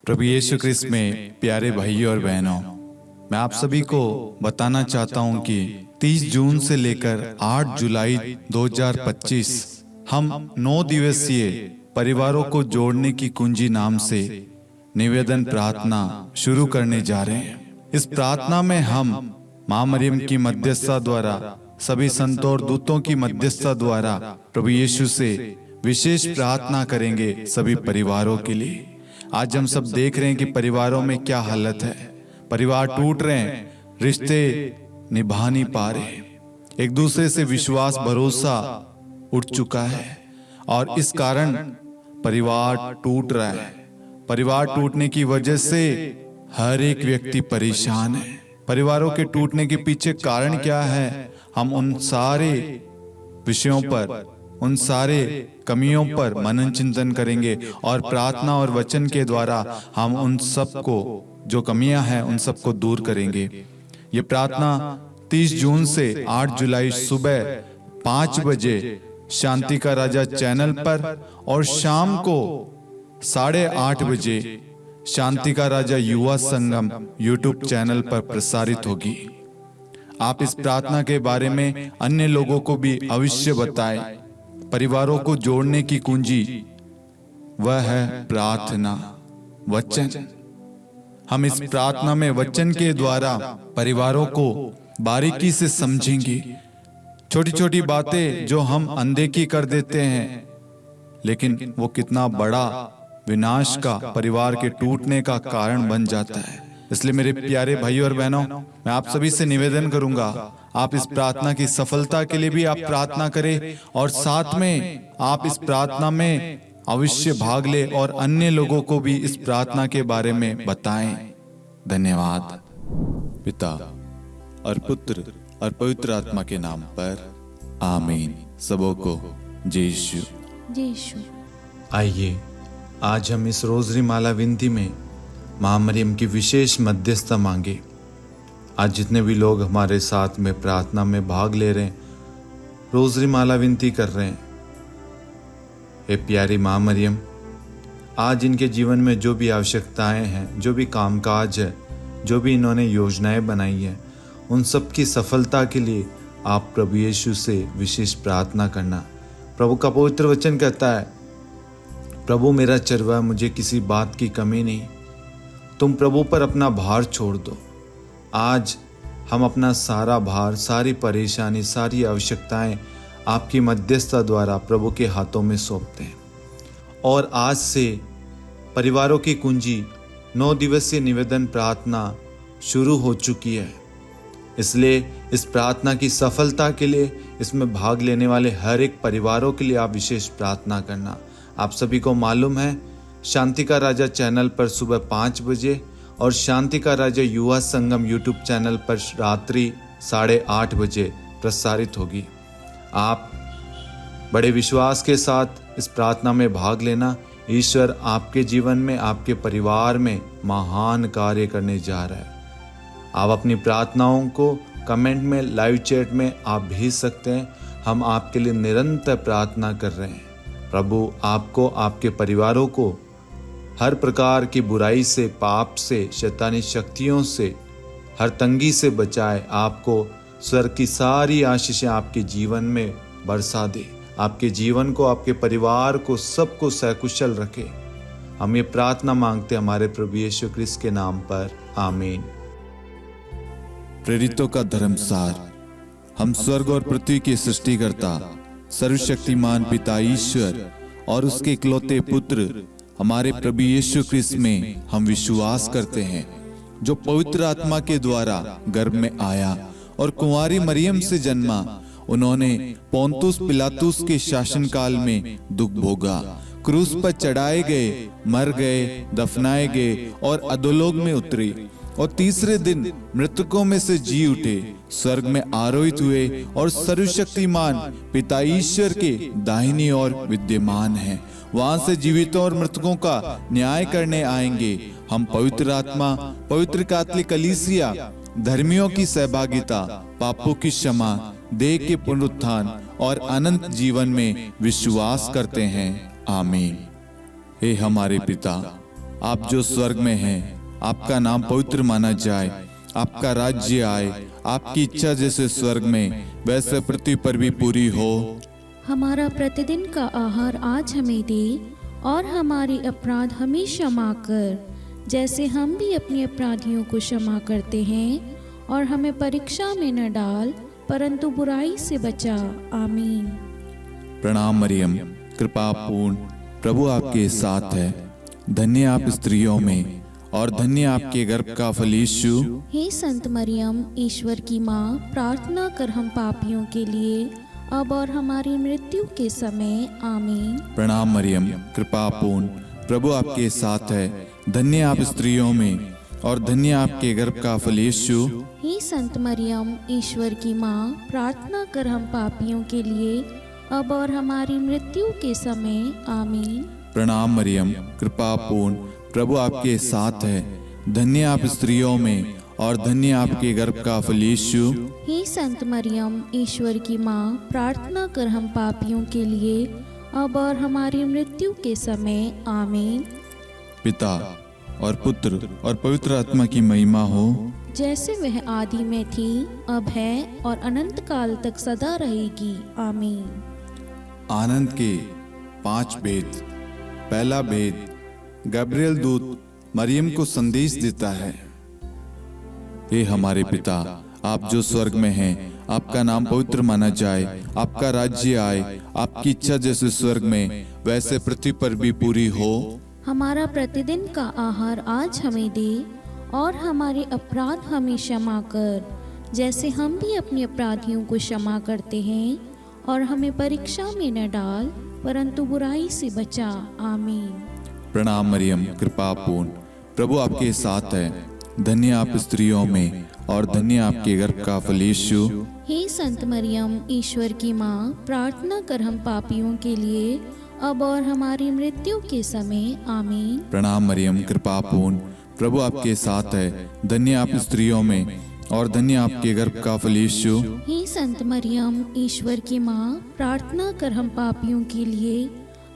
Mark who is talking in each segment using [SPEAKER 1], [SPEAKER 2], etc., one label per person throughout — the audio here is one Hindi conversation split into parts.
[SPEAKER 1] प्रभु यीशु ख्रिस्त में प्यारे भाइयों और बहनों, मैं आप सभी को बताना चाहता हूं कि 30 जून से लेकर 8 जुलाई 2025 हम 9 दिवसीय परिवारों को जोड़ने की कुंजी नाम से निवेदन प्रार्थना शुरू करने जा रहे हैं। इस प्रार्थना में हम मां मरियम की मध्यस्थता द्वारा, सभी संतों और दूतों की मध्यस्थता द्वारा प्रभु यीशु से विशेष प्रार्थना करेंगे सभी परिवारों के लिए। आज हम सब देख रहे हैं कि परिवारों में क्या हालत है। परिवार टूट रहे हैं, रिश्ते निभा नहीं पा रहे, एक दूसरे से विश्वास भरोसा उठ चुका है और इस कारण परिवार टूट रहा है। परिवार टूटने की वजह से हर एक व्यक्ति परेशान है। परिवारों के टूटने के पीछे कारण क्या है, हम उन सारे विषयों पर, उन सारे कमियों पर मनन चिंतन करेंगे और प्रार्थना और वचन के द्वारा हम उन सब को, जो कमियां हैं, उन सब को दूर करेंगे। ये प्रार्थना 30 जून से 8 जुलाई सुबह 5 बजे शांति का राजा चैनल पर और शाम को 8:30 बजे शांति का राजा युवा संगम यूट्यूब चैनल पर प्रसारित होगी। आप इस प्रार्थना के बारे में अन्य लोगों को भी अवश्य बताएं। परिवारों को जोड़ने की कुंजी वह है प्रार्थना, वचन। हम इस प्रार्थना में वचन के द्वारा परिवारों को बारीकी से समझेंगे। छोटी छोटी बातें जो हम अनदेखी कर देते हैं, लेकिन वो कितना बड़ा विनाश का, परिवार के टूटने का कारण बन जाता है। इसलिए मेरे प्यारे भाइयों और बहनों, मैं आप सभी से निवेदन करूंगा, आप इस प्रार्थना की सफलता के लिए भी आप प्रार्थना करें और साथ में आप इस प्रार्थना में अवश्य भाग ले और अन्य लोगों को भी इस प्रार्थना के बारे में बताएं। धन्यवाद। पिता और पुत्र और पवित्र आत्मा के नाम पर आमीन। सबों को जय यीशु। आइए आज हम इस रोजरी माला विनती में मां मरियम की विशेष मध्यस्थता मांगे। आज जितने भी लोग हमारे साथ में प्रार्थना में भाग ले रहे हैं, रोजरी माला विनती कर रहे हैं, हे प्यारी मां मरियम, आज इनके जीवन में जो भी आवश्यकताएं हैं, जो भी कामकाज है, जो भी इन्होंने योजनाएं बनाई हैं, उन सब की सफलता के लिए आप प्रभु यीशु से विशेष प्रार्थना करना। प्रभु का पवित्र वचन कहता है, प्रभु मेरा चरवाहा, मुझे किसी बात की कमी नहीं। तुम प्रभु पर अपना भार छोड़ दो। आज हम अपना सारा भार, सारी परेशानी, सारी आवश्यकताएं आपकी मध्यस्थता द्वारा प्रभु के हाथों में सौंपते हैं। और आज से परिवारों की कुंजी 9 दिवसीय निवेदन प्रार्थना शुरू हो चुकी है। इसलिए इस प्रार्थना की सफलता के लिए इसमें भाग लेने वाले हर एक परिवारों के लिए आप विशेष प्रार्थना करना। आप सभी को मालूम है, शांति का राजा चैनल पर सुबह 5 बजे और शांति का राजा युवा संगम यूट्यूब चैनल पर रात्रि 8:30 बजे प्रसारित होगी। आप बड़े विश्वास के साथ इस प्रार्थना में भाग लेना। ईश्वर आपके जीवन में, आपके परिवार में महान कार्य करने जा रहा है। आप अपनी प्रार्थनाओं को कमेंट में, लाइव चैट में आप भेज सकते हैं। हम आपके लिए निरंतर प्रार्थना कर रहे हैं। प्रभु आपको, आपके परिवारों को हर प्रकार की बुराई से, पाप से, शैतानी शक्तियों से, हर तंगी से बचाए। आपको स्वर्ग की सारी आशीषें आपके जीवन में बरसा दे। आपके जीवन को, आपके परिवार को, सबको सकुशल रखे। हम ये प्रार्थना मांगते हमारे प्रभु यीशु ख्रिस्त के नाम पर, आमीन। प्रेरितों का धर्मसार। हम स्वर्ग और पृथ्वी के सृष्टिकर्ता, सर्वशक्तिमान पिता ईश्वर और उसके इकलौते पुत्र हमारे प्रभु यीशु ख्रिस्त में हम विश्वास करते हैं, जो पवित्र आत्मा के द्वारा गर्भ में आया और कुंवारी मरियम से जन्मा। उन्होंने पोंतुस पिलातुस के शासनकाल में दुख भोगा, क्रूस पर चढ़ाए गए, मर गए, दफनाए गए और अधोलोक में उतरे और तीसरे दिन मृतकों में से जी उठे, स्वर्ग में आरोहित हुए और सर्वशक्तिमान पिता ईश्वर के दाहिनी ओर विद्यमान हैं। वहां से जीवितों और मृतकों का न्याय करने आएंगे। हम पवित्र आत्मा, पवित्र कैथोलिक कलीसिया, धर्मियों की सहभागिता, पापों की क्षमा, देह के पुनरुत्थान और अनंत जीवन में विश्वास करते हैं। आमीन। हे हमारे पिता, आप जो स्वर्ग में हैं, आपका नाम पवित्र माना जाए, आपका राज्य आए, आपकी इच्छा जैसे स्वर्ग में वैसे पृथ्वी पर भी पूरी हो।
[SPEAKER 2] हमारा प्रतिदिन का आहार आज हमें दे, और हमारे अपराध हमें क्षमा कर, जैसे हम भी अपने अपराधियों को क्षमा करते हैं, और हमें परीक्षा में न डाल, परंतु बुराई से बचा। आमीन।
[SPEAKER 1] प्रणाम मरियम, कृपा पूर्ण, प्रभु आपके साथ है। धन्य आप स्त्रियों में, और धन्य आपके गर्भ का फल यीशु।
[SPEAKER 2] हे संत मरियम, ईश्वर की माँ, प्रार्थना कर हम पापियों के लिए, अब और हमारी मृत्यु के समय। आमीन।
[SPEAKER 1] प्रणाम मरियम, कृपा पूर्ण, प्रभु आपके साथ है। धन्य आप स्त्रियों में, और धन्य आपके गर्भ का फल यीशु।
[SPEAKER 2] हे संत मरियम, ईश्वर की माँ, प्रार्थना कर हम पापियों के लिए, अब और हमारी मृत्यु के समय। आमीन।
[SPEAKER 1] प्रणाम मरियम, कृपा पूर्ण, प्रभु आपके साथ है। धन्य आप स्त्रियों में, और धन्य आपके गर्भ का फल यीशु।
[SPEAKER 2] हे संत मरियम, ईश्वर की माँ, प्रार्थना कर हम पापियों के लिए, अब और हमारी मृत्यु के समय। आमीन।
[SPEAKER 1] पिता और पुत्र और पवित्र आत्मा की महिमा हो,
[SPEAKER 2] जैसे वह आदि में थी, अब है, और अनंत काल तक सदा रहेगी। आमीन।
[SPEAKER 1] आनंद के 5 भेद। पहला भेद, गब्रिएल दूत मरियम को संदेश देता है। हे हमारे पिता, आप जो स्वर्ग में हैं, आपका नाम पवित्र माना जाए, आपका राज्य आए, आपकी इच्छा जैसे स्वर्ग में वैसे पृथ्वी पर भी पूरी हो।
[SPEAKER 2] हमारा प्रतिदिन का आहार आज हमें दे, और हमारे अपराध हमें क्षमा कर, जैसे हम भी अपने अपराधियों को क्षमा करते हैं, और हमें परीक्षा में न डाल, परंतु बुराई से बचा। आमीन।
[SPEAKER 1] प्रणाम मरियम, कृपा पूर्ण, प्रभु आपके साथ है। धन्य आप स्त्रियों में, और धन्य आपके गर्भ का फल यीशु।
[SPEAKER 2] हे संत मरियम, ईश्वर की माँ, प्रार्थना कर हम पापियों के लिए, अब और हमारी मृत्यु के समय। आमीन।
[SPEAKER 1] प्रणाम मरियम, कृपा पूर्ण, प्रभु आपके साथ है। धन्य आप स्त्रियों में, और धन्य आपके गर्भ का फल यीशु।
[SPEAKER 2] हे संत मरियम, ईश्वर की माँ, प्रार्थना कर हम पापियों के लिए,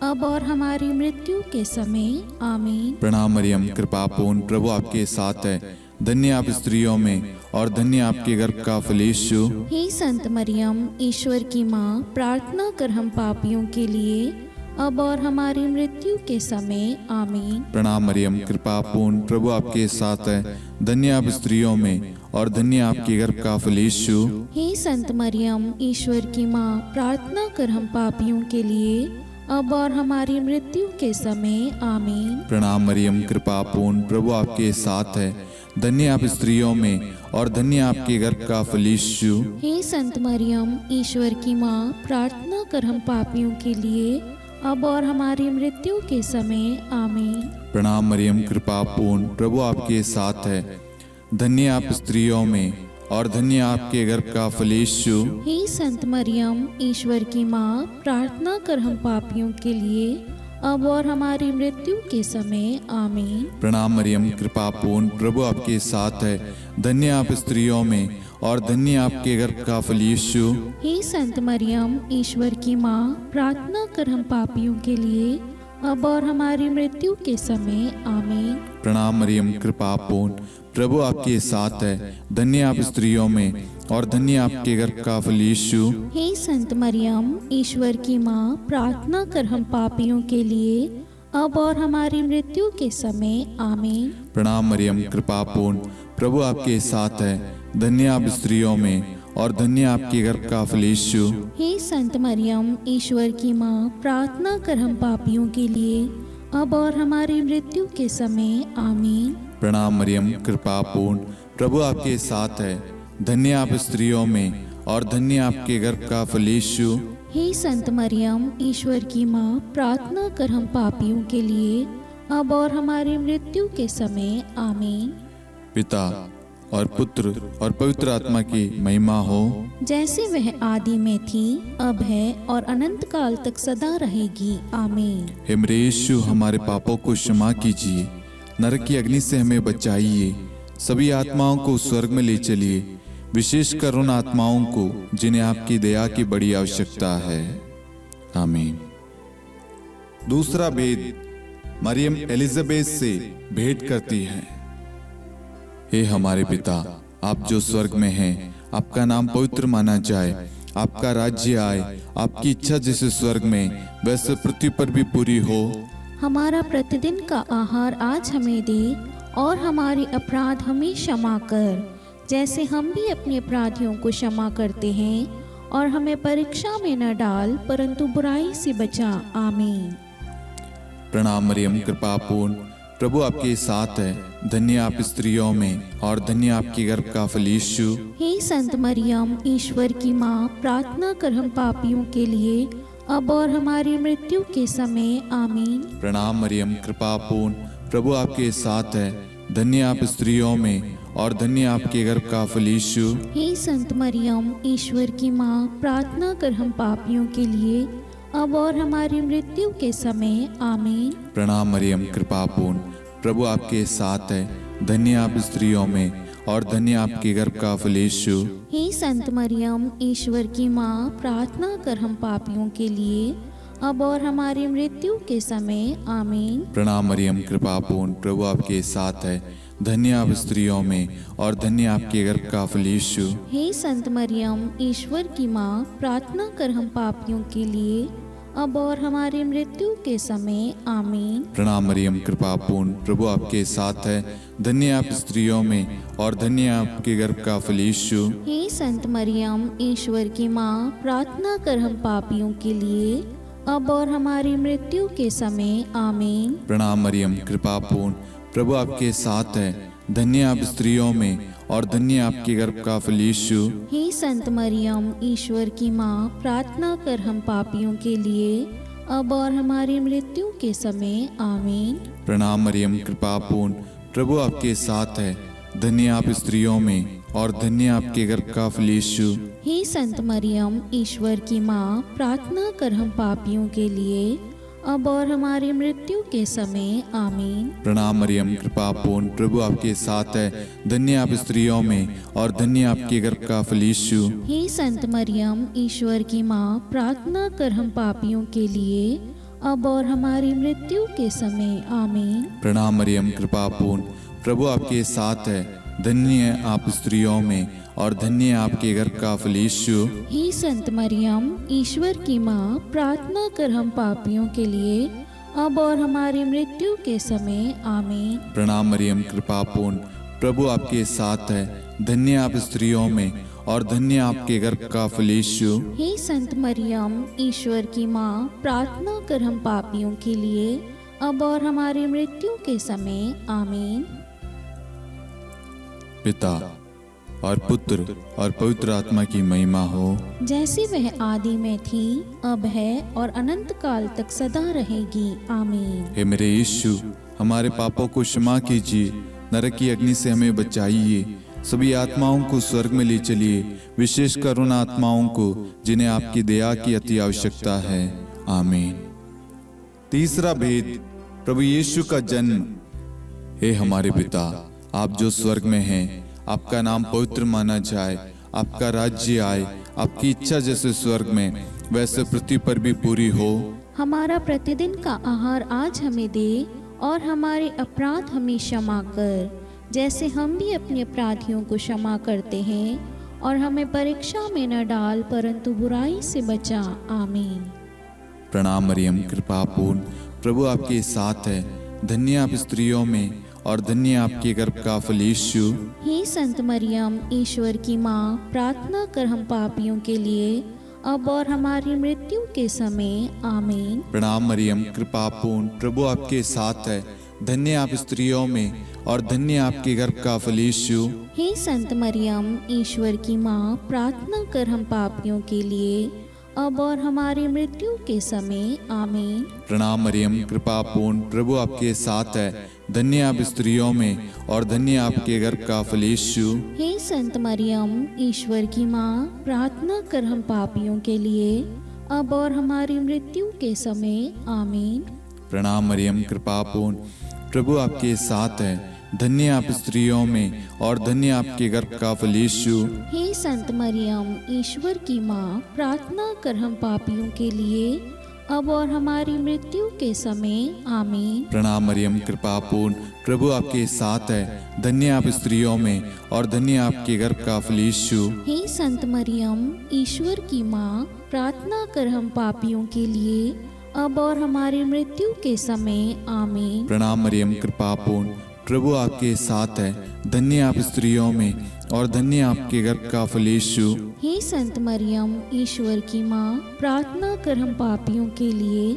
[SPEAKER 2] अब और हमारी मृत्यु के समय। आमीन।
[SPEAKER 1] प्रणाम मरियम, कृपा पूर्ण, प्रभु आपके साथ है। धन्य आप स्त्रियों में, और धन्य आपके गर्भ का फल यीशु।
[SPEAKER 2] हे संत मरियम, ईश्वर की माँ, प्रार्थना कर हम पापियों के लिए, अब और हमारी मृत्यु के समय। आमीन।
[SPEAKER 1] प्रणाम मरियम, कृपा पूर्ण, प्रभु आपके साथ है। धन्य आप स्त्रियों में, और धन्य आपके गर्भ का फल यीशु।
[SPEAKER 2] हे संत मरियम, ईश्वर की माँ, प्रार्थना कर हम पापियों के लिए, अब और हमारी मृत्यु के समय। आमीन।
[SPEAKER 1] प्रणाम मरियम, कृपा पूर्ण, प्रभु आपके साथ है। धन्य आप स्त्रियों में, और धन्य आपके गर्भ का फल यीशु।
[SPEAKER 2] हे संत मरियम, ईश्वर की माँ, प्रार्थना कर हम पापियों के लिए, अब और हमारी मृत्यु के समय। आमीन।
[SPEAKER 1] प्रणाम मरियम, कृपा पूर्ण, प्रभु आपके साथ है। धन्य आप स्त्रियों में, और धन्य आपके गर्भ का फल यीशु।
[SPEAKER 2] हे संत मरियम, ईश्वर की माँ, प्रार्थना कर हम पापियों के लिए, अब और हमारी मृत्यु के समय। आमीन।
[SPEAKER 1] प्रणाम मरियम, कृपा पूर्ण, प्रभु आपके साथ है। धन्य आप स्त्रियों में, और धन्य आपके गर्भ का फल यीशु।
[SPEAKER 2] हे संत मरियम, ईश्वर की माँ, प्रार्थना कर हम पापियों के लिए, अब और हमारी मृत्यु के समय। आमीन।
[SPEAKER 1] प्रणाम मरियम, कृपा पूर्ण, प्रभु आपके साथ है। धन्य आप स्त्रियों में, और धन्य आपके गर्भ का फल यीशु।
[SPEAKER 2] हे संत मरियम, ईश्वर की माँ, प्रार्थना कर हम पापियों के लिए, अब और हमारी मृत्यु के समय। आमीन।
[SPEAKER 1] प्रणाम मरियम, कृपा पूर्ण, प्रभु आपके साथ है। धन्य आप स्त्रियों में, और धन्य आपके गर्भ का फल यीशु।
[SPEAKER 2] हे संत मरियम, ईश्वर की माँ, प्रार्थना कर हम पापियों के लिए, अब और हमारी मृत्यु के समय। आमीन।
[SPEAKER 1] प्रणाम मरियम, कृपा पूर्ण, प्रभु आपके साथ है। धन्य आप स्त्रियों में, और धन्य आपके गर्भ का फल यीशु।
[SPEAKER 2] हे संत मरियम, ईश्वर की माँ, प्रार्थना कर हम पापियों के लिए, अब और हमारी मृत्यु के समय। आमीन।
[SPEAKER 1] पिता और पुत्र और पवित्र आत्मा की महिमा हो,
[SPEAKER 2] जैसे वह आदि में थी, अब है, और अनंत काल तक सदा रहेगी। आमीन।
[SPEAKER 1] हे मेरे यीशु, हमारे पापों को क्षमा कीजिए, नरक की अग्नि से हमें बचाइए, सभी आत्माओं को स्वर्ग में ले चलिए, विशेषकर उन आत्माओं को जिन्हें आपकी दया की बड़ी आवश्यकता है। आमीन। दूसरा भेद, मरियम एलिजाबेथ से भेंट करती है। हे हमारे पिता, आप जो स्वर्ग में हैं, आपका नाम पवित्र माना जाए, आपका राज्य आए, आपकी इच्छा जैसे स्वर्ग में वैसे पृथ्वी पर भी पूरी हो।
[SPEAKER 2] हमारा प्रतिदिन का आहार आज हमें दे, और हमारे अपराध हमें क्षमा कर, जैसे हम भी अपने अपराधियों को क्षमा करते हैं, और हमें परीक्षा में न डाल, परंतु बुराई से बचा। आमीन।
[SPEAKER 1] प्रणाम मरियम, कृपा पूर्ण, प्रभु आपके साथ है, धन्य आप स्त्रियों में और धन्य आपके गर्भ का फल यीशु।
[SPEAKER 2] हे संत मरियम, ईश्वर की माँ, प्रार्थना कर हम पापियों के लिए, अब और हमारी मृत्यु के समय। आमीन।
[SPEAKER 1] प्रणाम मरियम, कृपा पूर्ण, प्रभु आपके साथ है, धन्य आप स्त्रियों में और धन्य आपके गर्भ का फल यीशु।
[SPEAKER 2] हे संत मरियम, ईश्वर की माँ, प्रार्थना कर हम पापियों के लिए, अब और हमारी मृत्यु के समय। आमीन।
[SPEAKER 1] प्रणाम मरियम, कृपा पूर्ण, प्रभु आपके साथ है, धन्य आप स्त्रियों में और धन्य आपके गर्भ का फल यीशु।
[SPEAKER 2] हे संत मरियम, ईश्वर की माँ, प्रार्थना कर हम पापियों के लिए, अब और हमारी मृत्यु के समय। आमीन।
[SPEAKER 1] प्रणाम मरियम, कृपा पूर्ण, प्रभु आपके साथ है, धन्य आप स्त्रियों में और धन्य आपके गर्भ का फल यीशु।
[SPEAKER 2] हे संत मरियम, ईश्वर की माँ, प्रार्थना कर हम पापियों के लिए, अब और हमारी मृत्यु के समय। आमीन।
[SPEAKER 1] प्रणाम मरियम, कृपा पूर्ण, प्रभु आपके साथ है, धन्य आप स्त्रियों में और धन्य आपके गर्भ का फल यीशु।
[SPEAKER 2] हे संत मरियम, ईश्वर की माँ, प्रार्थना कर हम पापियों के लिए, अब और हमारी मृत्यु के समय। आमीन।
[SPEAKER 1] प्रणाम मरियम, कृपा पूर्ण, प्रभु आपके साथ है, धन्य आप स्त्रियों में और धन्य आपके गर्भ का फल यीशु।
[SPEAKER 2] हे संत मरियम, ईश्वर की माँ, प्रार्थना कर हम पापियों के लिए, अब और हमारी मृत्यु के समय। आमीन।
[SPEAKER 1] प्रणाम मरियम, कृपा पूर्ण, प्रभु आपके साथ है, धन्य आप स्त्रियों में और धन्य आपके गर्भ का फल यीशु।
[SPEAKER 2] हे संत मरियम, ईश्वर की माँ, प्रार्थना कर हम पापियों के लिए, अब और हमारी मृत्यु के समय। आमीन।
[SPEAKER 1] प्रणाम मरियम, कृपा पूर्ण, प्रभु आपके साथ है, धन्य आप स्त्रियों में और धन्य आपके गर्भ का फल यीशु।
[SPEAKER 2] हे संत मरियम, ईश्वर की माँ, प्रार्थना कर हम पापियों के लिए, अब और हमारी मृत्यु के समय। आमीन।
[SPEAKER 1] प्रणाम मरियम, कृपा पूर्ण, प्रभु आपके साथ है, धन्य आप स्त्रियों में और धन्य आपके गर्भ का फल यीशु।
[SPEAKER 2] हे संत मरियम, ईश्वर की माँ, प्रार्थना कर हम पापियों के लिए, अब और हमारी मृत्यु के समय। आमीन।
[SPEAKER 1] प्रणाम मरियम, कृपा पूर्ण, प्रभु आपके साथ है, धन्य आप स्त्रियों में और धन्य आपके गर्भ का फल यीशु।
[SPEAKER 2] हे संत मरियम, ईश्वर की माँ, प्रार्थना कर हम पापियों के लिए, अब और हमारी मृत्यु के समय। आमीन।
[SPEAKER 1] पिता और पुत्र और पवित्र आत्मा की महिमा हो,
[SPEAKER 2] जैसे वह आदि में थी, अब है और अनंत काल तक सदा रहेगी। आमीन।
[SPEAKER 1] हे मेरे यीशु, हमारे पापों को क्षमा कीजिए, नरक की अग्नि से हमें बचाइए, सभी आत्माओं को स्वर्ग में ले चलिए, विशेषकर उन आत्माओं को जिन्हें आपकी दया की अति आवश्यकता है। आमीन। तीसरा भेद, प्रभु यीशु का जन्म। हे हमारे पिता, आप जो स्वर्ग में हैं, आपका नाम पवित्र माना जाए, आपका राज्य आए, आपकी इच्छा जैसे स्वर्ग में वैसे पृथ्वी पर भी पूरी हो।
[SPEAKER 2] हमारा प्रतिदिन का आहार आज हमें दे, और हमारे अपराध हमें क्षमा कर, जैसे हम भी अपने अपराधियों को क्षमा करते हैं, और हमें परीक्षा में न डाल, परंतु बुराई से बचा। आमीन।
[SPEAKER 1] प्रणाम मरियम, कृपा पूर्ण, प्रभु आपके साथ है, धन्य आप स्त्रियों में और धन्य आपके गर्भ का फल यीशु।
[SPEAKER 2] हे संत मरियम, ईश्वर की माँ, प्रार्थना कर हम पापियों के लिए, अब और हमारी मृत्यु के समय। आमीन।
[SPEAKER 1] प्रणाम मरियम, कृपा पूर्ण, प्रभु आपके साथ है, धन्य आप स्त्रियों में और धन्य आपके गर्भ का फल यीशु।
[SPEAKER 2] हे संत मरियम, ईश्वर की माँ, प्रार्थना कर हम पापियों के लिए, अब और हमारी मृत्यु के समय। आमीन।
[SPEAKER 1] प्रणाम मरियम, कृपा पूर्ण, प्रभु आपके साथ है, धन्य आप स्त्रियों में और धन्य आपके गर्भ का फल यीशु।
[SPEAKER 2] हे संत मरियम, ईश्वर की माँ, प्रार्थना कर हम पापियों के लिए, अब और हमारी मृत्यु के समय। आमीन।
[SPEAKER 1] प्रणाम मरियम, कृपा पूर्ण, प्रभु आपके साथ है, धन्य आप स्त्रियों में और धन्य आपके गर्भ का फल यीशु।
[SPEAKER 2] हे संत मरियम, ईश्वर की माँ, प्रार्थना कर हम पापियों के लिए, अब और हमारी मृत्यु के समय आमीन।
[SPEAKER 1] प्रणाम मरियम, कृपा पूर्ण, प्रभु आपके साथ है। धन्य आप स्त्रियों में और धन्य आपके गर्भ का फल यीशु।
[SPEAKER 2] हे संत मरियम, ईश्वर की माँ, प्रार्थना कर हम पापियों के लिए, अब और हमारी मृत्यु के समय आमीन।
[SPEAKER 1] प्रणाम मरियम, कृपा पूर्ण, प्रभु आपके साथ है। धन्य आप स्त्रियों में और धन्य आपके गर्भ का फल यीशु।
[SPEAKER 2] हे संत मरियम, ईश्वर की माँ, प्रार्थना कर हम पापियों के लिए,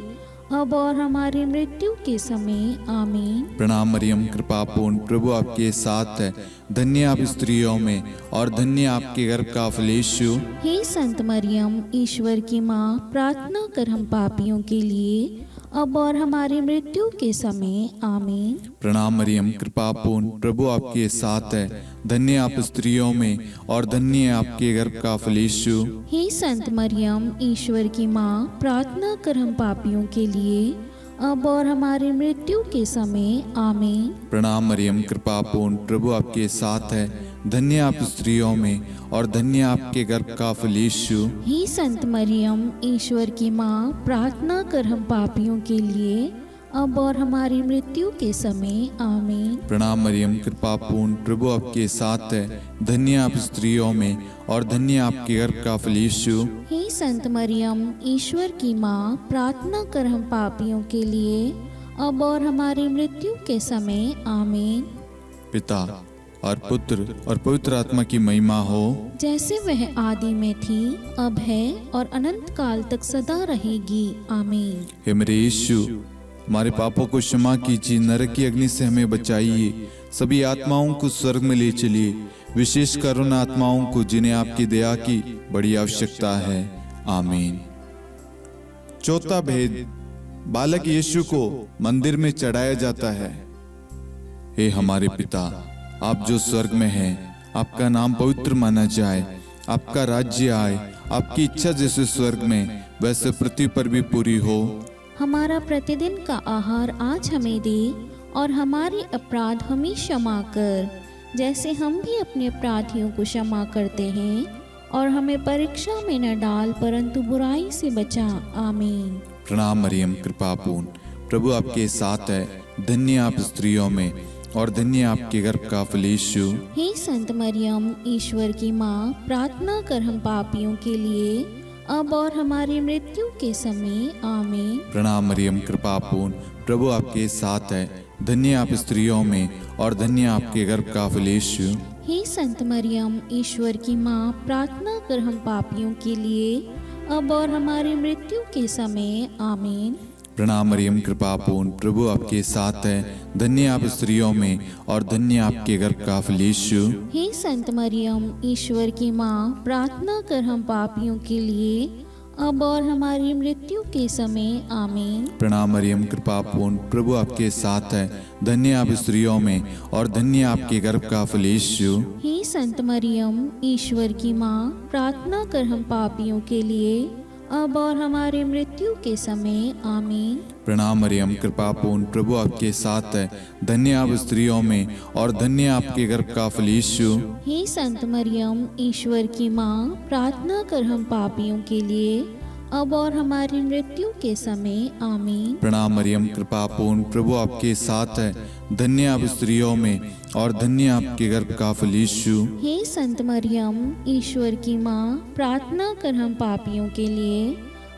[SPEAKER 2] अब और हमारी मृत्यु के समय आमीन।
[SPEAKER 1] प्रणाम मरियम, कृपा पूर्ण, प्रभु आपके साथ है। धन्य आप स्त्रियों में और धन्य आपके गर्भ का फल यीशु।
[SPEAKER 2] हे संत मरियम, ईश्वर की माँ, प्रार्थना कर हम पापियों के लिए, अब और हमारी मृत्यु के समय आमीन।
[SPEAKER 1] प्रणाम मरियम, कृपा पूर्ण, प्रभु आपके साथ है। धन्य आप स्त्रियों में और धन्य आपके गर्भ का फल यीशु।
[SPEAKER 2] हे संत मरियम, ईश्वर की माँ, प्रार्थना कर हम पापियों के लिए, अब और हमारी मृत्यु के समय आमीन।
[SPEAKER 1] प्रणाम मरियम, कृपा पूर्ण, प्रभु आपके साथ है। धन्य आप स्त्रियों में और धन्य आपके गर्भ का फल यीशु।
[SPEAKER 2] हे संत मरियम, ईश्वर की माँ, प्रार्थना कर हम पापियों के लिए, अब और हमारी मृत्यु के समय आमीन।
[SPEAKER 1] प्रणाम मरियम, कृपा पूर्ण, प्रभु आपके साथ है। धन्य आप स्त्रियों में और धन्य आपके गर्भ का फल यीशु।
[SPEAKER 2] हे संत मरियम, ईश्वर की माँ, प्रार्थना कर हम पापियों के लिए, अब और हमारी मृत्यु के समय आमीन।
[SPEAKER 1] पिता और पुत्र और पवित्र आत्मा की महिमा हो,
[SPEAKER 2] जैसे वह आदि में थी, अब है और अनंत काल तक सदा रहेगी आमीन।
[SPEAKER 1] हे मेरे यीशु, हमारे पापों को क्षमा कीजिए, नरक की अग्नि से हमें बचाइए, सभी आत्माओं को स्वर्ग में ले चलिए, विशेषकर उन आत्माओं को जिन्हें आपकी दया की बड़ी आवश्यकता है। आमीन। चौथा भेद, बालक यीशु को मंदिर में चढ़ाया जाता है। हे हमारे पिता, आप जो स्वर्ग में हैं, आपका नाम पवित्र माना जाए, आपका राज्य आए, आपकी इच्छा जैसे स्वर्ग में वैसे पृथ्वी पर भी पूरी हो।
[SPEAKER 2] हमारा प्रतिदिन का आहार आज हमें दे, और हमारे अपराध हमें क्षमा कर, जैसे हम भी अपने अपराधियों को क्षमा करते हैं, और हमें परीक्षा में न डाल, परंतु बुराई से बचा। आमीन।
[SPEAKER 1] प्रणाम मरियम, कृपा पूर्ण, प्रभु आपके साथ है। धन्य आप स्त्रियों में और धन्य आपके गर्भ का फल यीशु।
[SPEAKER 2] हे संत मरियम, ईश्वर की माँ, प्रार्थना कर हम पापियों के लिए, अब और हमारी मृत्यु के समय आमीन।
[SPEAKER 1] प्रणाम मरियम, कृपा पूर्ण, प्रभु आपके साथ है। धन्य आप स्त्रियों में और धन्य आपके गर्भ का फल यीशु।
[SPEAKER 2] हे संत मरियम, ईश्वर की माँ, प्रार्थना कर हम पापियों के लिए, अब और हमारी मृत्यु के समय आमीन।
[SPEAKER 1] प्रणाम मरियम, कृपा पूर्ण, प्रभु आपके साथ है। धन्य आप स्त्रियों में और धन्य आपके गर्भ का फल यीशु।
[SPEAKER 2] हे संत मरियम, ईश्वर की माँ, प्रार्थना कर हम पापियों के लिए, अब और हमारी मृत्यु के समय आमीन।
[SPEAKER 1] प्रणाम मरियम, कृपा पूर्ण, प्रभु आपके साथ है। धन्य आप स्त्रियों में और धन्य आपके गर्भ का फल यीशु।
[SPEAKER 2] हे संत मरियम, ईश्वर की माँ, प्रार्थना कर हम पापियों के लिए, अब और हमारी मृत्यु के समय आमीन।
[SPEAKER 1] प्रणाम मरियम, कृपा पूर्ण, प्रभु आपके साथ है। धन्य आप स्त्रियों में और धन्य आपके गर्भ का फल यीशु।
[SPEAKER 2] हे संत मरियम, ईश्वर की माँ, प्रार्थना कर हम पापियों के लिए, अब और हमारी मृत्यु के समय आमीन।
[SPEAKER 1] प्रणाम मरियम, कृपा पूर्ण, प्रभु आपके साथ है। धन्य आप स्त्रियों में और धन्य आपके गर्भ का फल यीशु।
[SPEAKER 2] हे संत मरियम, ईश्वर की माँ, प्रार्थना कर हम पापियों के लिए,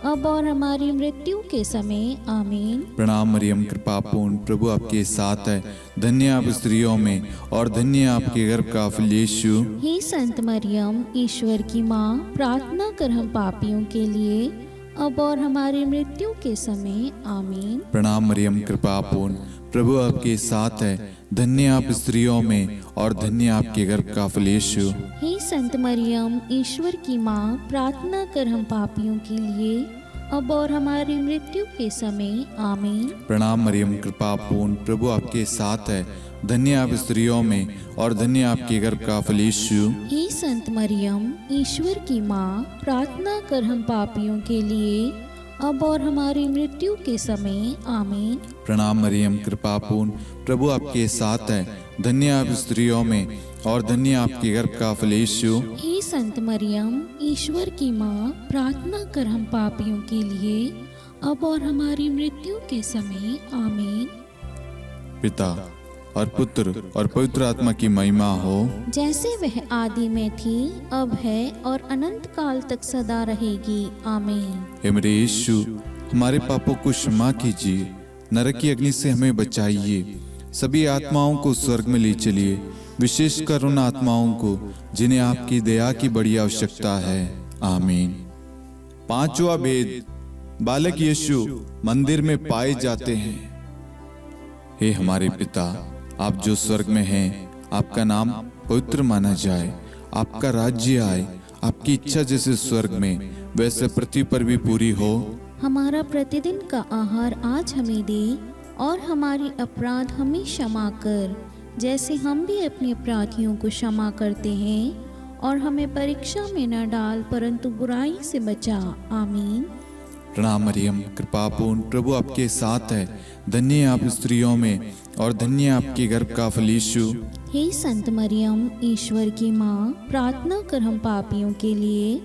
[SPEAKER 2] अब और हमारी मृत्यु के समय आमीन।
[SPEAKER 1] प्रणाम मरियम, कृपा पूर्ण, प्रभु आपके साथ है। धन्य आप स्त्रियों में और धन्य आपके गर्भ का फल यीशु।
[SPEAKER 2] हे संत मरियम, ईश्वर की माँ, प्रार्थना कर हम पापियों के लिए, अब और हमारी मृत्यु के समय आमीन।
[SPEAKER 1] प्रणाम मरियम, कृपा पूर्ण, प्रभु आपके साथ है। धन्य आप स्त्रियों में और धन्य आपके गर्भ का फल यीशु।
[SPEAKER 2] हे संत मरियम, ईश्वर की माँ, प्रार्थना कर हम पापियों के लिए, अब और हमारी मृत्यु के समय आमीन।
[SPEAKER 1] प्रणाम मरियम, कृपा पूर्ण, प्रभु आपके साथ है। धन्य आप स्त्रियों में और धन्य आपके गर्भ का फल यीशु।
[SPEAKER 2] हे संत मरियम, ईश्वर की माँ, प्रार्थना कर हम पापियों के लिए, अब और हमारी मृत्यु के समय आमीन।
[SPEAKER 1] प्रणाम मरियम, कृपा पूर्ण, प्रभु आपके साथ है। धन्य आप स्त्रियों में और धन्य आपके गर्भ का फल यीशु।
[SPEAKER 2] हे संत मरियम, ईश्वर की माँ, प्रार्थना कर हम पापियों के लिए, अब और हमारी मृत्यु के समय आमीन।
[SPEAKER 1] पिता और पुत्र और पवित्र आत्मा की महिमा हो,
[SPEAKER 2] जैसे वह आदि में थी, अब है और अनंत काल तक सदा रहेगी, आमीन।
[SPEAKER 1] हे मेरे यीशु, हमारे पापों को क्षमा कीजिए, नरक की अग्नि से हमें बचाइए, सभी आत्माओं को स्वर्ग में ले चलिए, विशेषकर उन आत्माओं को जिन्हें आपकी दया की बड़ी आवश्यकता है, आमीन। पांचवा भेद, बालक यीशु मंदिर में पाए जाते हैं। हे हमारे पिता, आप जो स्वर्ग में हैं, आपका नाम पवित्र माना जाए, आपका राज्य आए, आपकी इच्छा जैसे स्वर्ग में वैसे पृथ्वी पर भी पूरी हो।
[SPEAKER 2] हमारा प्रतिदिन का आहार आज हमें दे, और हमारी अपराध हमें क्षमा कर, जैसे हम भी अपने अपराधियों को क्षमा करते हैं, और हमें परीक्षा में न डाल, परंतु बुराई से बचा, आमीन।
[SPEAKER 1] प्रणाम मरियम, कृपापूर्ण, प्रभु आपके साथ है, धन्य आप स्त्रियों में और धन्य आपके गर्भ का फल यीशु।
[SPEAKER 2] हे संत मरियम, ईश्वर की माँ, प्रार्थना कर हम पापियों के लिए,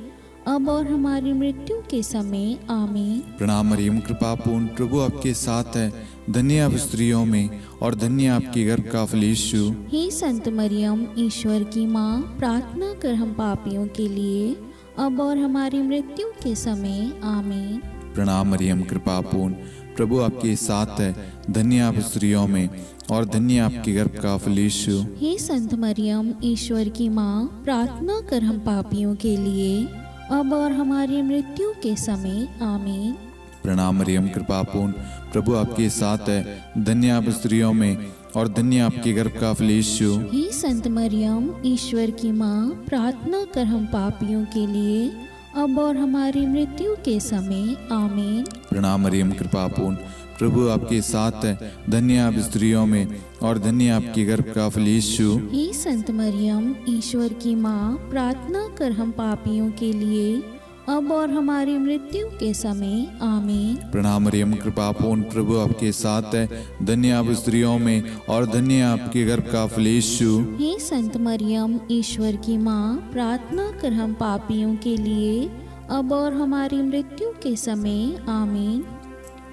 [SPEAKER 2] अब और हमारी मृत्यु के समय, आमीन।
[SPEAKER 1] प्रणाम मरियम, कृपापूर्ण, प्रभु आपके साथ है, धन्य आप स्त्रियों में और धन्य आपके गर्भ का फल यीशु।
[SPEAKER 2] हे संत मरियम, ईश्वर की माँ, प्रार्थना कर हम पापियों के लिए, अब और हमारी मृत्यु के समय, आमीन।
[SPEAKER 1] प्रणाम मरियम, कृपापूर्ण, प्रभु आपके साथ है, धन्य आप स्त्रियों में और धन्य आपके गर्भ का फल यीशु।
[SPEAKER 2] हे संत मरियम, ईश्वर की माँ, प्रार्थना कर हम पापियों के लिए, अब और हमारी मृत्यु के समय, आमीन।
[SPEAKER 1] प्रणाम मरियम, कृपापूर्ण, प्रभु आपके साथ है, धन्य आप स्त्रियों में और धन्य आपके गर्भ का फल यीशु।
[SPEAKER 2] हे संत मरियम, ईश्वर की माँ, प्रार्थना कर हम पापियों के लिए, अब और हमारी मृत्यु के समय, आमीन।
[SPEAKER 1] प्रणाम मरियम, कृपापूर्ण, प्रभु आपके साथ है, धन्य आप स्त्रियों में और धन्य आपके गर्भ का फल यीशु।
[SPEAKER 2] हे संत मरियम, ईश्वर की माँ, प्रार्थना कर हम पापियों के लिए, अब और हमारी मृत्यु के समय, आमीन।
[SPEAKER 1] प्रणाम मरियम, कृपापूर्ण, प्रभु आपके साथ है, धन्य आप स्त्रियों में और धन्य आपके गर्भ का फल यीशु।
[SPEAKER 2] हे संत मरियम, ईश्वर की माँ, प्रार्थना कर हम पापियों के लिए, अब और हमारी मृत्यु के समय, आमीन।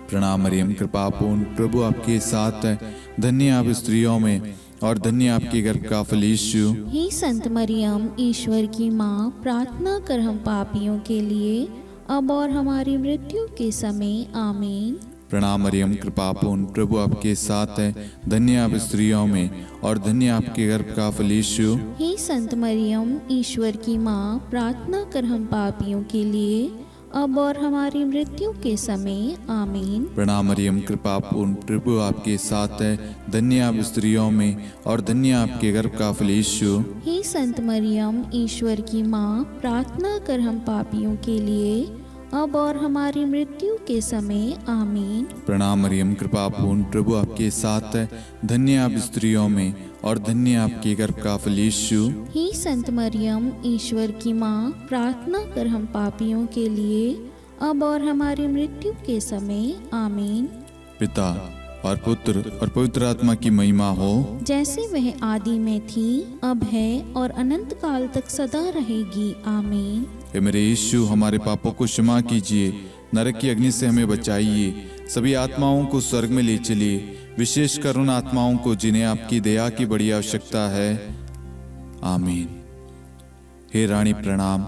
[SPEAKER 1] प्रणाम मरियम, कृपापूर्ण, प्रभु आपके साथ है, धन्य आप स्त्रियों में और धन्य आपके गर्भ का फल यीशु।
[SPEAKER 2] हे संत मरियम, ईश्वर की माँ, प्रार्थना कर हम पापियों के लिए, अब और हमारी मृत्यु के समय, आमीन।
[SPEAKER 1] प्रणाम मरियम, कृपापूर्ण, प्रभु आपके साथ है, धन्य आप स्त्रियों में और धन्य आपके गर्भ का फल यीशु।
[SPEAKER 2] हे संत मरियम, ईश्वर की माँ, प्रार्थना कर हम पापियों के लिए, अब और हमारी मृत्यु के समय, आमीन।
[SPEAKER 1] प्रणाम मरियम, कृपापूर्ण, प्रभु आपके साथ है, धन्य आप स्त्रियों में और धन्य आपके गर्भ का फल यीशु।
[SPEAKER 2] हे संत मरियम, ईश्वर की माँ, प्रार्थना कर हम पापियों के लिए, अब और हमारी मृत्यु के समय, आमीन।
[SPEAKER 1] प्रणाम मरियम, कृपापूर्ण, प्रभु आपके साथ है, धन्य आप स्त्रियों में और धन्य आपके गर्भ का फल यीशु।
[SPEAKER 2] हे संत मरियम, ईश्वर की माँ, प्रार्थना कर हम पापियों के लिए, अब और हमारी मृत्यु के समय, आमीन।
[SPEAKER 1] पिता और पुत्र और पवित्र आत्मा की महिमा हो,
[SPEAKER 2] जैसे वह आदि में थी, अब है और अनंत काल तक सदा रहेगी, आमीन।
[SPEAKER 1] हे मेरे यीशु, हमारे पापों को क्षमा कीजिए, नरक की अग्नि से हमें बचाइए, सभी आत्माओं को स्वर्ग में ले चलिए, विशेषकर उन आत्माओं को जिन्हें आपकी दया की बड़ी आवश्यकता है, आमीन। हे रानी प्रणाम,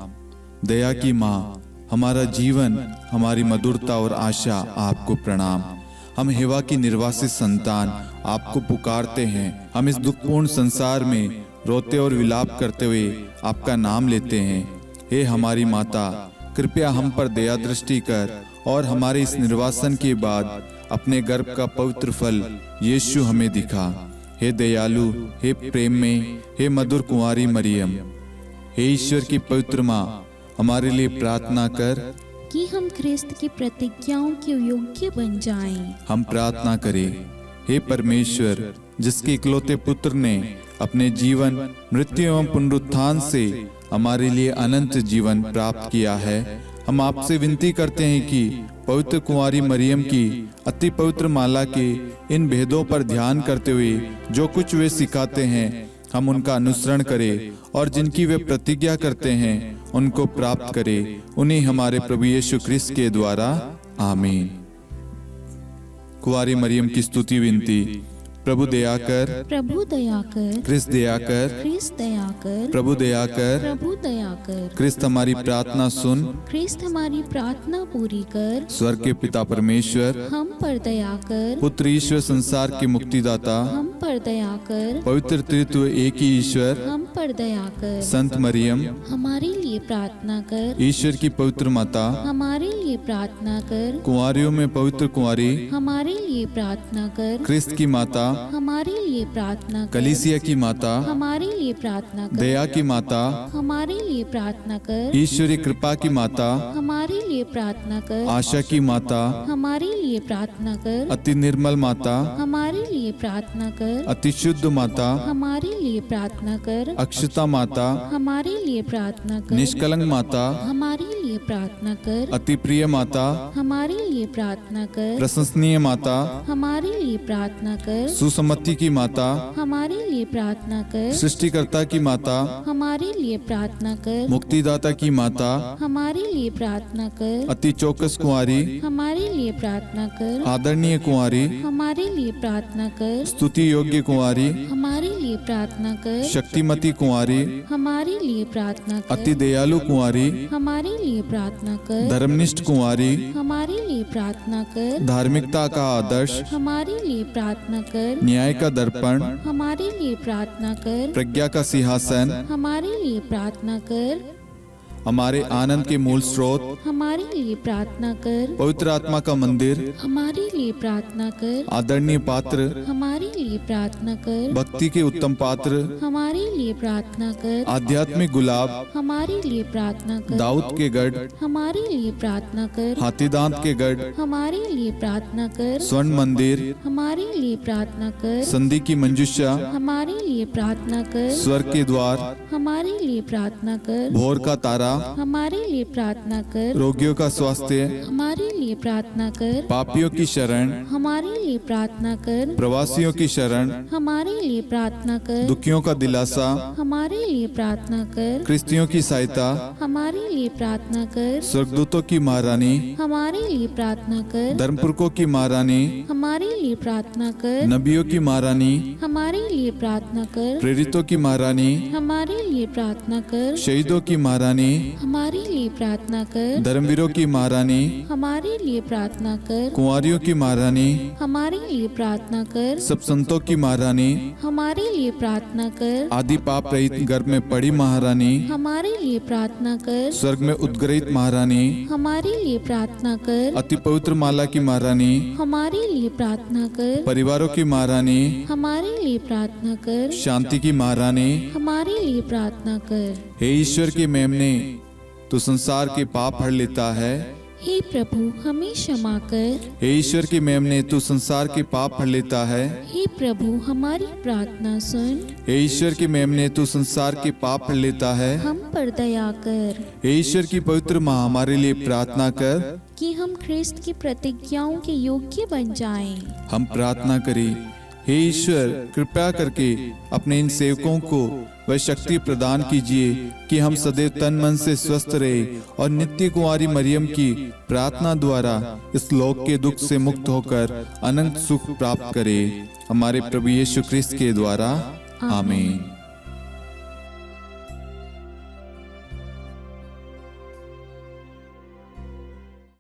[SPEAKER 1] दया की माँ, हमारा जीवन, हमारी मधुरता और आशा आपको प्रणाम। हम हेवा की निर्वासित संतान आपको पुकारते हैं। हम इस दुखपूर्ण संसार में रोते और विलाप करते हुए आपका नाम लेते हैं। हे हमारी माता, कृपया हम पर दया दृष्टि कर और हमारे इस निर्वासन के बाद अपने गर्भ का पवित्र फल यीशु हमें दिखा। हे दयालु, हे प्रेम में, हे मधुर कुंवारी मरियम, हे ईश्वर की पवित्र माँ, हमारे लिए प्रार्थना कर
[SPEAKER 2] कि हम ख्रिस्त की प्रतिज्ञाओं के योग्य बन जाएं।
[SPEAKER 1] हम प्रार्थना करें। हे परमेश्वर, जिसके इकलौते पुत्र ने अपने जीवन, मृत्यु एवं पुनरुत्थान से हमारे लिए अनंत जीवन प्राप्त किया है, हम आपसे विनती करते हैं कि पवित्र कुंवारी मरियम की अति पवित्र माला के इन भेदों पर ध्यान करते हुए जो कुछ वे सिखाते हैं, हम उनका अनुसरण करें और जिनकी वे प्रतिज्ञा करते हैं उनको प्राप्त करें। उन्हीं हमारे प्रभु यीशु ख्रिस्त के द्वारा, आमीन। कुंवारी मरियम की स्तुति विनती। प्रभु दया कर,
[SPEAKER 2] प्रभु दया कर,
[SPEAKER 1] क्रिस्त दया कर,
[SPEAKER 2] क्रिस्त दया कर,
[SPEAKER 1] प्रभु दया कर,
[SPEAKER 2] प्रभु दया कर,
[SPEAKER 1] क्रिस्त हमारी प्रार्थना सुन।
[SPEAKER 2] क्रिस्त हमारी प्रार्थना पूरी कर,
[SPEAKER 1] स्वर्ग के पिता परमेश्वर,
[SPEAKER 2] हम पर दया कर,
[SPEAKER 1] पुत्र ईश्वर संसार के मुक्तिदाता,
[SPEAKER 2] हम पर दया कर,
[SPEAKER 1] पवित्र त्रित्व एक ही ईश्वर,
[SPEAKER 2] हम पर दया कर,
[SPEAKER 1] संत मरियम,
[SPEAKER 2] हमारे लिए प्रार्थना कर,
[SPEAKER 1] ईश्वर की पवित्र माता,
[SPEAKER 2] हमारे लिए प्रार्थना कर,
[SPEAKER 1] कुंवारियों में पवित्र कुंवारी,
[SPEAKER 2] हमारे लिए प्रार्थना कर,
[SPEAKER 1] क्रिस्त की माता,
[SPEAKER 2] हमारे लिए प्रार्थना कर,
[SPEAKER 1] कलीसिया की माता,
[SPEAKER 2] हमारे लिए प्रार्थना कर,
[SPEAKER 1] दया की माता,
[SPEAKER 2] हमारे लिए प्रार्थना कर,
[SPEAKER 1] ईश्वरीय कृपा की माता,
[SPEAKER 2] हमारे लिए प्रार्थना कर,
[SPEAKER 1] आशा की माता,
[SPEAKER 2] हमारे लिए प्रार्थना कर,
[SPEAKER 1] अति निर्मल माता,
[SPEAKER 2] हमारे लिए प्रार्थना कर,
[SPEAKER 1] अति शुद्ध माता,
[SPEAKER 2] हमारे लिए प्रार्थना कर,
[SPEAKER 1] अक्षता माता,
[SPEAKER 2] हमारे लिए प्रार्थना कर,
[SPEAKER 1] निष्कलंक माता,
[SPEAKER 2] हमारे लिए प्रार्थना कर,
[SPEAKER 1] अति प्रिय माता,
[SPEAKER 2] हमारे लिए प्रार्थना कर,
[SPEAKER 1] प्रशंसनीय माता,
[SPEAKER 2] हमारे लिए प्रार्थना कर,
[SPEAKER 1] सुसम्मति की माता,
[SPEAKER 2] हमारे लिए प्रार्थना कर,
[SPEAKER 1] सृष्टिकर्ता की माता,
[SPEAKER 2] हमारे लिए प्रार्थना कर,
[SPEAKER 1] मुक्तिदाता की माता,
[SPEAKER 2] हमारे लिए प्रार्थना कर,
[SPEAKER 1] अति चौकस कुंवारी,
[SPEAKER 2] हमारे लिए प्रार्थना कर,
[SPEAKER 1] आदरणीय कुंवारी,
[SPEAKER 2] हमारे लिए प्रार्थना कर,
[SPEAKER 1] स्तुति योग्य कुंवारी,
[SPEAKER 2] हमारे लिए प्रार्थना कर,
[SPEAKER 1] शक्तिमती कुंवारी,
[SPEAKER 2] हमारे लिए प्रार्थना कर,
[SPEAKER 1] अति दयालु कुंवारी,
[SPEAKER 2] हमारे लिए प्रार्थना कर,
[SPEAKER 1] धर्मनिष्ठ कुंवारी,
[SPEAKER 2] हमारे लिए प्रार्थना कर,
[SPEAKER 1] धार्मिकता का आदर्श,
[SPEAKER 2] हमारे लिए प्रार्थना कर,
[SPEAKER 1] न्याय का दर्पण,
[SPEAKER 2] हमारे लिए प्रार्थना कर,
[SPEAKER 1] प्रज्ञा का सिंहासन,
[SPEAKER 2] हमारे लिए प्रार्थना कर,
[SPEAKER 1] हमारे आनंद के मूल स्रोत,
[SPEAKER 2] हमारे लिए प्रार्थना कर,
[SPEAKER 1] पवित्र आत्मा का मंदिर,
[SPEAKER 2] हमारे लिए प्रार्थना कर,
[SPEAKER 1] आदरणीय पात्र,
[SPEAKER 2] हमारे लिए प्रार्थना कर,
[SPEAKER 1] भक्ति के उत्तम पात्र,
[SPEAKER 2] हमारे लिए प्रार्थना कर,
[SPEAKER 1] आध्यात्मिक गुलाब,
[SPEAKER 2] हमारे लिए प्रार्थना कर,
[SPEAKER 1] दाऊद के गढ़,
[SPEAKER 2] हमारे लिए प्रार्थना कर,
[SPEAKER 1] हाथीदांत के गढ़,
[SPEAKER 2] हमारे लिए प्रार्थना कर,
[SPEAKER 1] स्वर्ण मंदिर,
[SPEAKER 2] हमारे लिए प्रार्थना कर,
[SPEAKER 1] संधि की मंजुषा,
[SPEAKER 2] हमारे लिए प्रार्थना कर,
[SPEAKER 1] स्वर्ग के द्वार,
[SPEAKER 2] हमारे लिए प्रार्थना कर,
[SPEAKER 1] भोर का तारा,
[SPEAKER 2] हमारे लिए प्रार्थना कर,
[SPEAKER 1] रोगियों का स्वास्थ्य,
[SPEAKER 2] हमारे लिए प्रार्थना कर,
[SPEAKER 1] पापियों की शरण,
[SPEAKER 2] हमारे लिए प्रार्थना कर,
[SPEAKER 1] प्रवासियों की शरण,
[SPEAKER 2] हमारे लिए प्रार्थना कर,
[SPEAKER 1] दुखियों का दिलासा,
[SPEAKER 2] हमारे लिए प्रार्थना कर,
[SPEAKER 1] क्रिस्तियों की सहायता,
[SPEAKER 2] हमारे लिए प्रार्थना कर,
[SPEAKER 1] स्वर्गदूतों की महारानी,
[SPEAKER 2] हमारे लिए प्रार्थना कर,
[SPEAKER 1] धर्मपुरखों की महारानी,
[SPEAKER 2] हमारे लिए प्रार्थना कर,
[SPEAKER 1] नबियों की महारानी,
[SPEAKER 2] हमारे लिए प्रार्थना कर,
[SPEAKER 1] प्रेरितों की महारानी,
[SPEAKER 2] हमारे लिए प्रार्थना कर,
[SPEAKER 1] शहीदों की महारानी,
[SPEAKER 2] हमारे लिए प्रार्थना कर,
[SPEAKER 1] धर्मवीरों की महारानी,
[SPEAKER 2] हमारे लिए प्रार्थना कर,
[SPEAKER 1] कुंवारियों की महारानी,
[SPEAKER 2] हमारे लिए प्रार्थना कर,
[SPEAKER 1] सब संतों की महारानी,
[SPEAKER 2] हमारे लिए प्रार्थना कर,
[SPEAKER 1] आदि पाप रहित गर्भ में पड़ी महारानी,
[SPEAKER 2] हमारे लिए प्रार्थना कर,
[SPEAKER 1] स्वर्ग में उद्ग्रहित महारानी,
[SPEAKER 2] हमारे लिए प्रार्थना कर,
[SPEAKER 1] अति पवित्र माला की महारानी,
[SPEAKER 2] हमारे लिए प्रार्थना कर,
[SPEAKER 1] परिवारों की महारानी,
[SPEAKER 2] हमारे लिए प्रार्थना कर,
[SPEAKER 1] शांति की महारानी,
[SPEAKER 2] हमारे लिए प्रार्थना कर।
[SPEAKER 1] हे ईश्वर के मेमने, तो संसार के पाप हर लेता है।
[SPEAKER 2] हे प्रभु हमें क्षमा कर।
[SPEAKER 1] हे ईश्वर के मेमने, तू संसार के पाप हर लेता है।
[SPEAKER 2] हे प्रभु हमारी प्रार्थना सुन।
[SPEAKER 1] हे ईश्वर के मेमने, तू संसार के पाप हर लेता है।
[SPEAKER 2] हम पर दया कर
[SPEAKER 1] हे ईश्वर की पवित्र माँ, हमारे लिए प्रार्थना कर
[SPEAKER 2] कि हम ख्रिस्त की प्रतिज्ञाओं के योग्य बन जाएं।
[SPEAKER 1] हम प्रार्थना करें। हे ईश्वर, कृपया करके अपने इन सेवकों को वह शक्ति प्रदान कीजिए कि हम सदैव तन मन से स्वस्थ रहे और नित्य कुंवारी मरियम की प्रार्थना द्वारा इस लोक के दुख से मुक्त होकर अनंत सुख प्राप्त करें। हमारे प्रभु यीशु ख्रिस्त के द्वारा आमीन।